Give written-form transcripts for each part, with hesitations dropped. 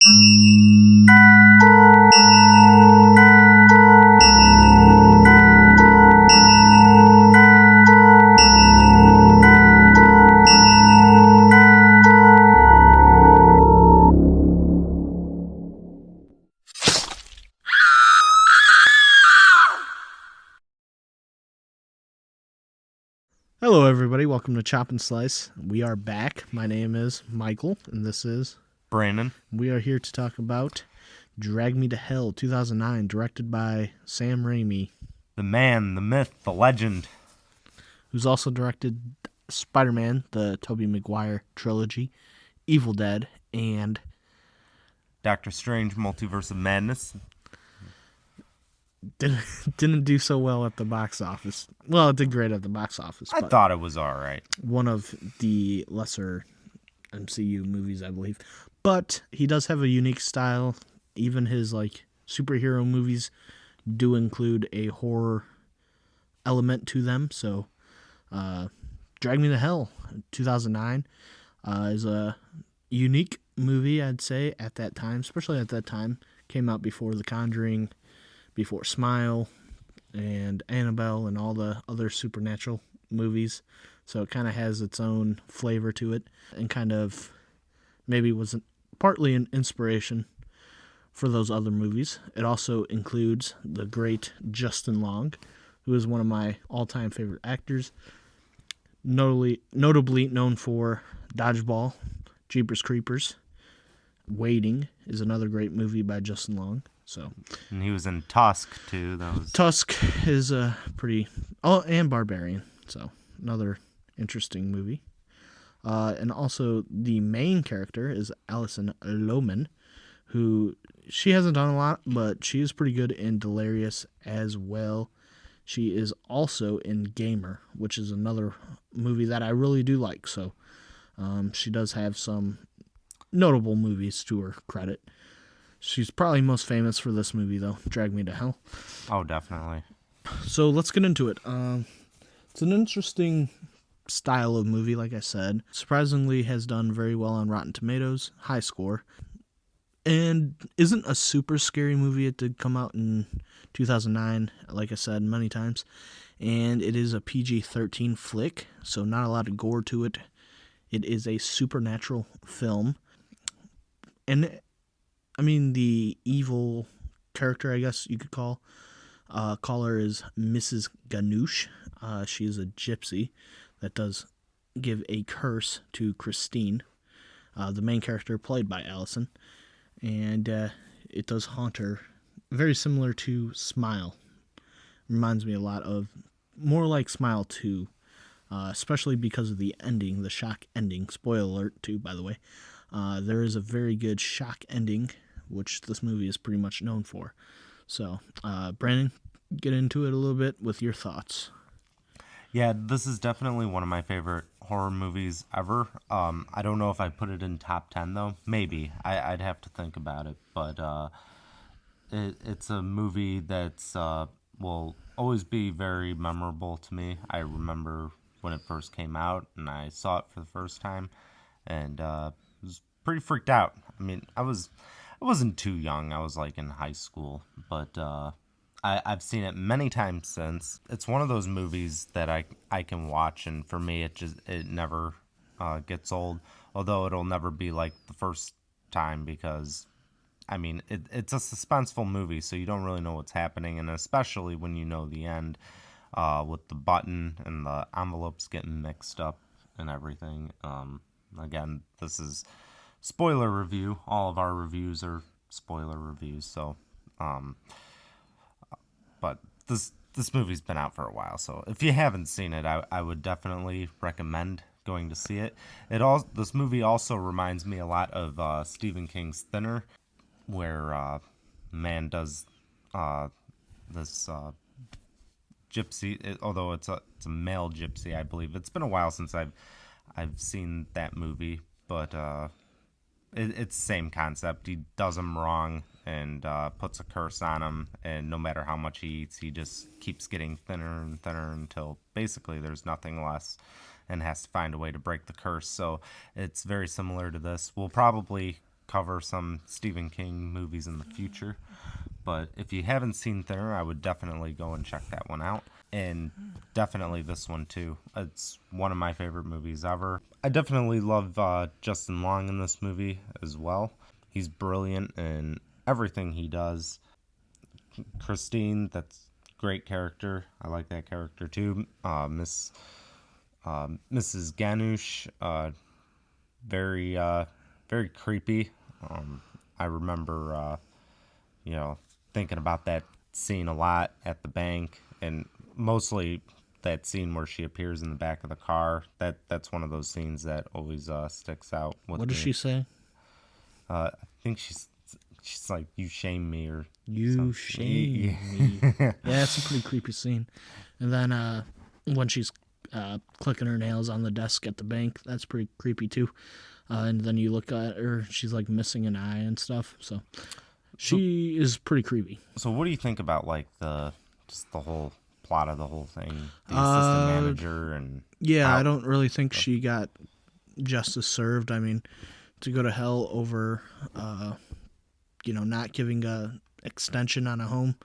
Hello, everybody. Welcome to Chop and Slice. We are back. My name is Michael, and this is Brandon. We are here to talk about Drag Me to Hell 2009, directed by Sam Raimi, The man, the myth, the legend. who's also directed Spider-Man, the Tobey Maguire trilogy, Evil Dead, and Doctor Strange, Multiverse of Madness. didn't do so well at the box office. Well, it did great at the box office. I But thought it was alright. one of the lesser MCU movies, I believe. But he does have a unique style. Even his superhero movies do include a horror element to them. So, Drag Me to Hell, 2009, is a unique movie, I'd say, at that time. Especially at that time, came out before The Conjuring, before Smile, and Annabelle, and all the other supernatural movies. So it kind of has its own flavor to it, and kind of maybe was partly an inspiration for those other movies. It also includes the great Justin Long, who is one of my all-time favorite actors, notably known for Dodgeball, Jeepers Creepers. Waiting is another great movie by Justin Long. So, And he was in Tusk, too. Tusk is a pretty... Oh, and Barbarian. So, another interesting movie. And also, the main character is Alison Lohman, who... She hasn't done a lot, but she is pretty good in Delirious as well. She is also in Gamer, which is another movie that I really do like. So, she does have some notable movies to her credit. She's probably most famous for this movie, though, Drag Me to Hell. Oh, definitely. So let's get into it. It's an interesting style of movie, like I said. Surprisingly, has done very well on Rotten Tomatoes, high score, and isn't a super scary movie. It did come out in 2009, like I said many times, and it is a PG-13 flick, so not a lot of gore to it. It is a supernatural film, and I mean, the evil character, I guess you could call her, is Mrs. Ganoush. She is a gypsy that does give a curse to Christine, the main character played by Allison, and it does haunt her. Very similar to Smile. Reminds me a lot of, more like Smile 2, especially because of the ending, the shock ending. Spoiler alert, too, by the way. There is a very good shock ending, which this movie is pretty much known for. So, Brandon, get into it a little bit with your thoughts. Yeah, this is definitely one of my favorite horror movies ever. I don't know if I put it in top 10, though. Maybe. I'd have to think about it. But it's a movie that's will always be very memorable to me. I remember when it first came out, and I saw it for the first time, and was pretty freaked out. I mean, I wasn't too young. I was like in high school, but I've seen it many times since. It's one of those movies that I can watch, and for me, it never gets old. Although it'll never be like the first time, because I mean it's a suspenseful movie, so you don't really know what's happening, and especially when you know the end, with the button and the envelopes getting mixed up and everything. Again, this is spoiler review. All of our reviews are spoiler reviews, so but this movie's been out for a while, so if you haven't seen it, I would definitely recommend going to see it. This movie also reminds me a lot of Stephen King's Thinner, where man does this gypsy, although it's a male gypsy, I believe. It's been a while since I've seen that movie, but it's the same concept. He does him wrong and puts a curse on him, and no matter how much he eats, he just keeps getting thinner and thinner until basically there's nothing less, and has to find a way to break the curse. So it's very similar to this. We'll probably cover some Stephen King movies in the future. But if you haven't seen Thinner, I would definitely go and check that one out. And definitely this one too. It's one of my favorite movies ever. I definitely love Justin Long in this movie as well. He's brilliant in everything he does. Christine, that's great character. I like that character too. Mrs. Ganush, very creepy. I remember, thinking about that scene a lot at the bank, and mostly that scene where she appears in the back of the car. That's one of those scenes that always sticks out with What does me. she say? I think she's like, "You shame me," or You something. shame me. Yeah, it's a pretty creepy scene. And then when she's clicking her nails on the desk at the bank, that's pretty creepy too. And then you look at her, she's like missing an eye and stuff. So she is pretty creepy. So what do you think about like just the whole plot of the whole thing? The assistant manager and Yeah, I don't really think she got justice served. I mean, to go to hell over, not giving a extension on a home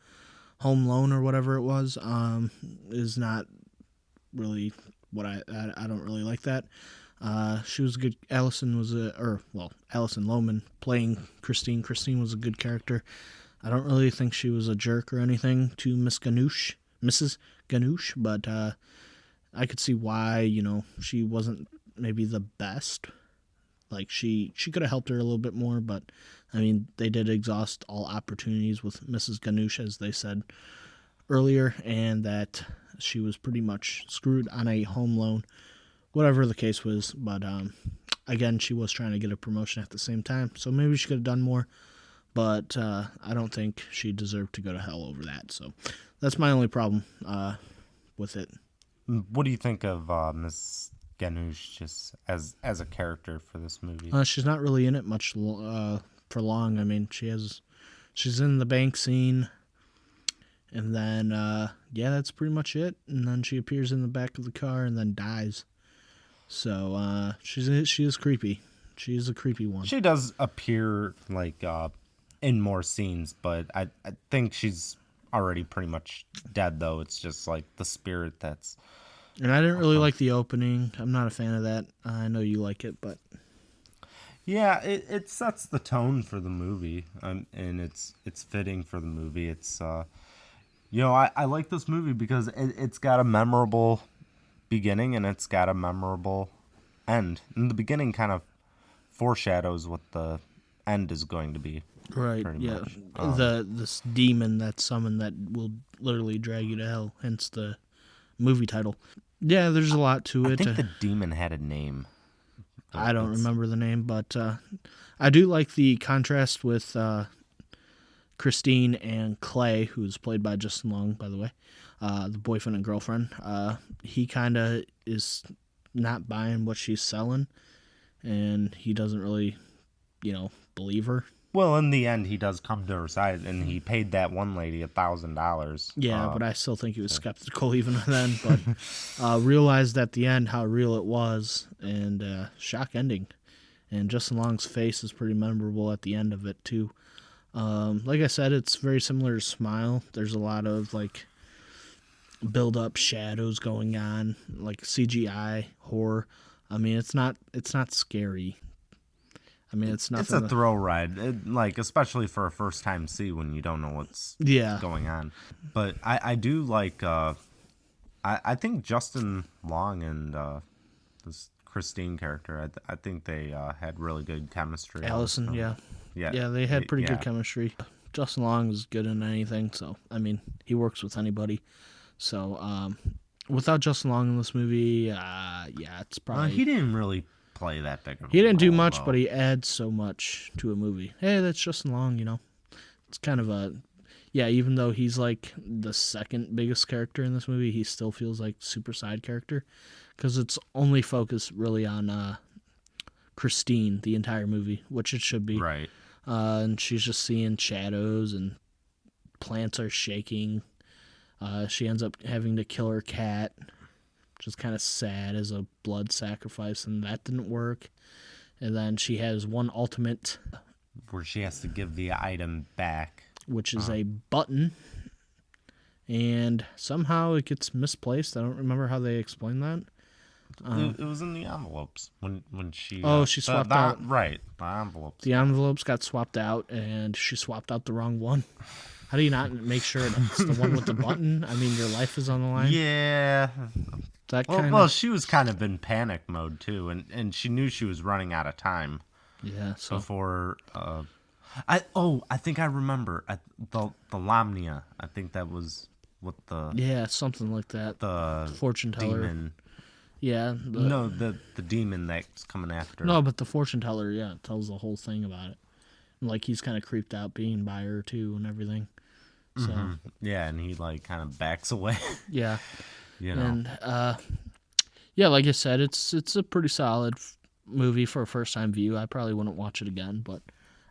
loan or whatever it was, is not really what I don't really like that. She was a good. Allison Lohman playing Christine. Christine was a good character. I don't really think she was a jerk or anything to Mrs. Ganush, but I could see why, she wasn't maybe the best. Like she could have helped her a little bit more, but I mean, they did exhaust all opportunities with Mrs. Ganush, as they said earlier, and that she was pretty much screwed on a home loan, whatever the case was. But again, she was trying to get a promotion at the same time, so maybe she could have done more. But I don't think she deserved to go to hell over that. So that's my only problem with it. What do you think of Miss Ganush just as a character for this movie? She's not really in it much for long. I mean, she's in the bank scene, and then that's pretty much it. And then she appears in the back of the car and then dies. So she is creepy. She is a creepy one. She does appear like in more scenes, but I think she's already pretty much dead, though. It's just like the spirit that's... And I didn't really like the opening. I'm not a fan of that. I know you like it, but... Yeah, it sets the tone for the movie, and it's fitting for the movie. It's I like this movie because it's got a memorable beginning and it's got a memorable end. And the beginning kind of foreshadows what the end is going to be. Right, yeah. This demon that's summoned that will literally drag you to hell, hence the movie title. Yeah, there's a lot to it. I think the demon had a name. I don't remember the name, but I do like the contrast with Christine and Clay, who's played by Justin Long, by the way, the boyfriend and girlfriend. He kind of is not buying what she's selling, and he doesn't really, believe her. Well, in the end, he does come to her side, and he paid that one lady $1,000. Yeah, but I still think he was skeptical even then. But realized at the end how real it was, and shock ending. And Justin Long's face is pretty memorable at the end of it too. Like I said, it's very similar to Smile. There's a lot of like build-up shadows going on, like CGI horror. I mean, it's not scary. I mean, it's nothing. It's a thrill ride, especially for a first-time see when you don't know what's going on. But I do like. I think Justin Long and this Christine character. I think they had really good chemistry. Allison, yeah, they had pretty good chemistry. Justin Long is good in anything, so I mean, he works with anybody. So without Justin Long in this movie, it's probably he didn't really play that big of a He didn't do role, much, though. but he adds so much to a movie. Hey, that's Justin Long, It's kind of even though he's like the second biggest character in this movie, he still feels like super side character because it's only focused really on Christine the entire movie, which it should be. Right. And she's just seeing shadows and plants are shaking. She ends up having to kill her cat, which is kind of sad as a blood sacrifice, and that didn't work. And then she has one ultimate where she has to give the item back. which is a button, and somehow it gets misplaced. I don't remember how they explain that. It was in the envelopes when she. She swapped out. Right, the envelopes. The envelopes got swapped out, and she swapped out the wrong one. How do you not make sure it's the one with the button? I mean, your life is on the line. Yeah. That kind Well, she was kind of in panic mode too, and she knew she was running out of time. Yeah. So Before. I think I remember the Lamnia. I think that was what the yeah, something like that. the Fortune teller. demon. Yeah. No, the demon that's coming after. No, but the fortune teller, yeah, tells the whole thing about it. Like he's kind of creeped out being by her too and everything. So Yeah, and he like kind of backs away. yeah, You know. and yeah, like I said, it's a pretty solid movie for a first time view. I probably wouldn't watch it again, but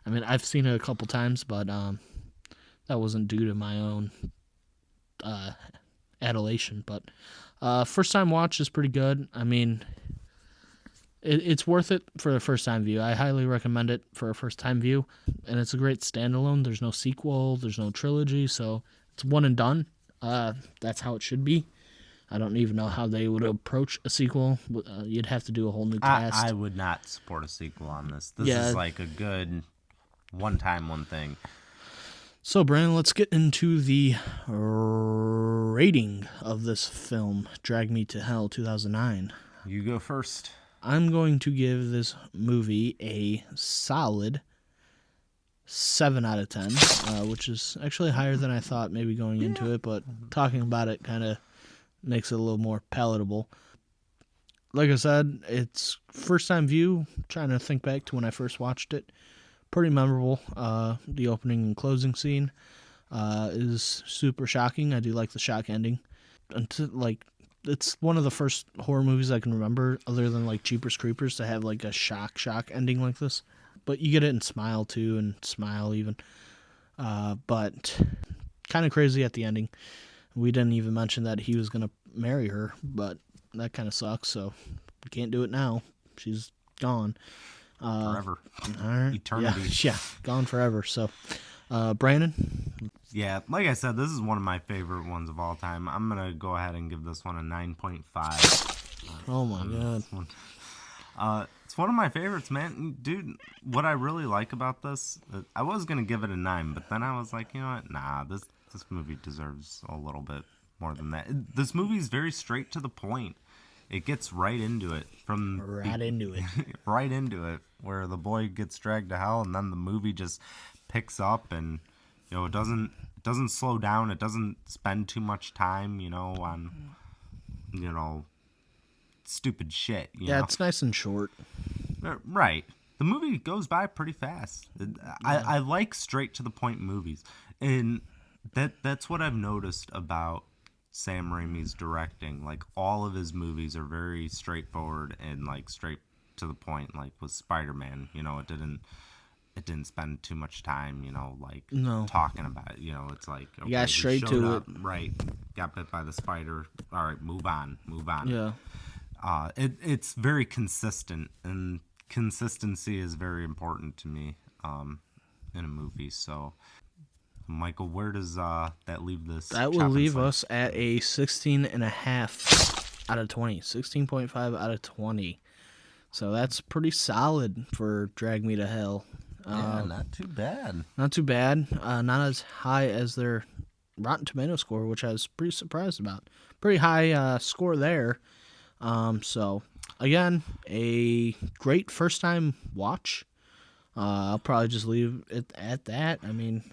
I mean I've seen it a couple times, but that wasn't due to my own adulation. But first time watch is pretty good. I mean, it's worth it for a first time view. I highly recommend it for a first time view, and it's a great standalone. There's no sequel, there's no trilogy, so it's one and done. That's how it should be. I don't even know how they would approach a sequel. You'd have to do a whole new cast. I would not support a sequel on this. This Yeah. is like a good one thing. So, Brandon, let's get into the rating of this film, Drag Me to Hell 2009. You go first. I'm going to give this movie a solid 7 out of 10, which is actually higher than I thought maybe going into it, but talking about it kind of makes it a little more palatable. Like I said, it's first time view, trying to think back to when I first watched it. Pretty memorable. The opening and closing scene is super shocking. I do like the shock ending. It's one of the first horror movies I can remember, other than like Jeepers Creepers, to have like a shock ending like this. But you get it in Smile too, and Smile even. But kind of crazy at the ending. We didn't even mention that he was gonna marry her, but that kind of sucks. So we can't do it now. She's gone. Forever. All right. Eternity. Yeah, gone forever. So, Brandon. Yeah, like I said, this is one of my favorite ones of all time. I'm going to go ahead and give this one a 9.5. Oh my god. It's one of my favorites, man. Dude, what I really like about this, I was going to give it a 9, but then I was like, you know what? Nah, this movie deserves a little bit more than that. This movie is very straight to the point. It gets right into it. Right into it. Right into it, where the boy gets dragged to hell, and then the movie just picks up, and it doesn't slow down. It doesn't spend too much time, on stupid shit. You know? It's nice and short. Right. The movie goes by pretty fast. I like straight to the point movies, and that's what I've noticed about Sam Raimi's directing. Like, all of his movies are very straightforward and like straight to the point. Like with Spider-Man, it didn't spend too much time, talking about it. It's like, okay, got straight to it. Right. Got bit by the spider. All right, move on. Yeah. It's very consistent, and consistency is very important to me in a movie. So, Michael, where does that leave this? That will leave us at a 16.5 out of 20. 16.5 out of 20. So that's pretty solid for Drag Me to Hell. Yeah, not too bad. Not too bad. Not as high as their Rotten Tomato score, which I was pretty surprised about. Pretty high score there. So, again, a great first-time watch. I'll probably just leave it at that. I mean,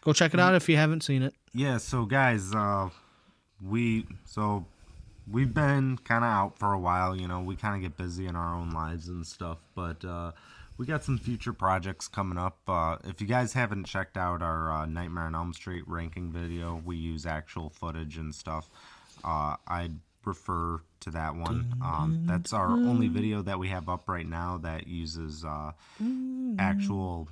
go check it out if you haven't seen it. Yeah, so guys, we've been kind of out for a while. We kind of get busy in our own lives and stuff, but we got some future projects coming up. If you guys haven't checked out our Nightmare on Elm Street ranking video, we use actual footage and stuff. I'd refer to that one. That's our only video that we have up right now that uses actual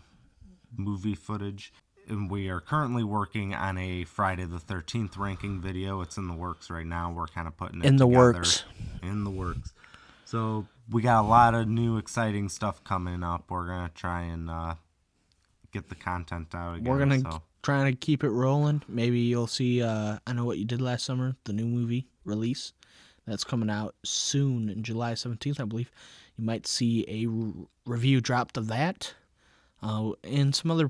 movie footage. And we are currently working on a Friday the 13th ranking video. It's in the works right now. We're kind of putting it In the together. works. In the works. So we got a lot of new exciting stuff coming up. We're going to try and get the content out again. We're gonna so. try to keep it rolling. Maybe you'll see I Know What You Did Last Summer, the new movie release that's coming out soon in July 17th, I believe. You might see a review dropped of that and some other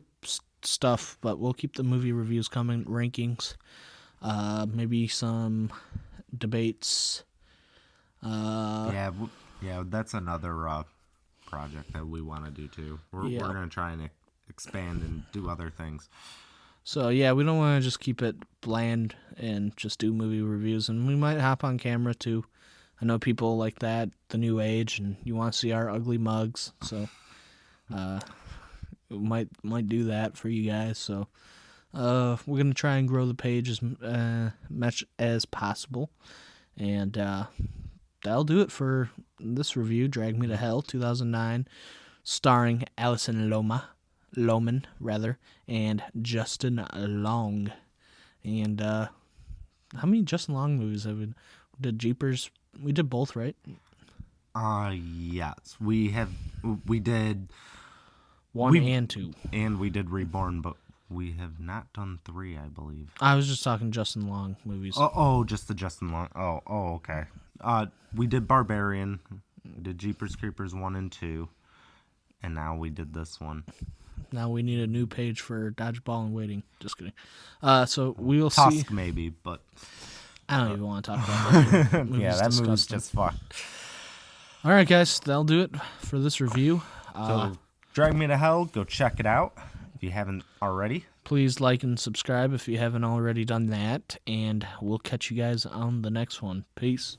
stuff, but we'll keep the movie reviews coming, rankings, maybe some debates. Yeah, that's another project that we want to do too. We're going to try and expand and do other things. So yeah, we don't want to just keep it bland and just do movie reviews, and we might hop on camera too. I know people like that, the new age, and you want to see our ugly mugs, so we might do that for you guys. So we're gonna try and grow the page as much as possible, and that'll do it for this review. Drag Me to Hell 2009, starring Alison Lohman, and Justin Long. And how many Justin Long movies have we did? Jeepers, we did both, right? Yes, we did 1 and 2, and we did Reborn, but we have not done 3, I believe. I was just talking Justin Long movies. Oh, just the Justin Long. Oh, okay. We did Barbarian, we did Jeepers Creepers 1 and 2, and now we did this one. Now we need a new page for Dodgeball and Waiting. Just kidding. So we will Tusk, see. maybe, but I don't even want to talk about that. yeah, that movie's just fucked. All right, guys, that'll do it for this review. So, Drag Me to Hell, go check it out if you haven't already. Please like and subscribe if you haven't already done that, and we'll catch you guys on the next one. Peace.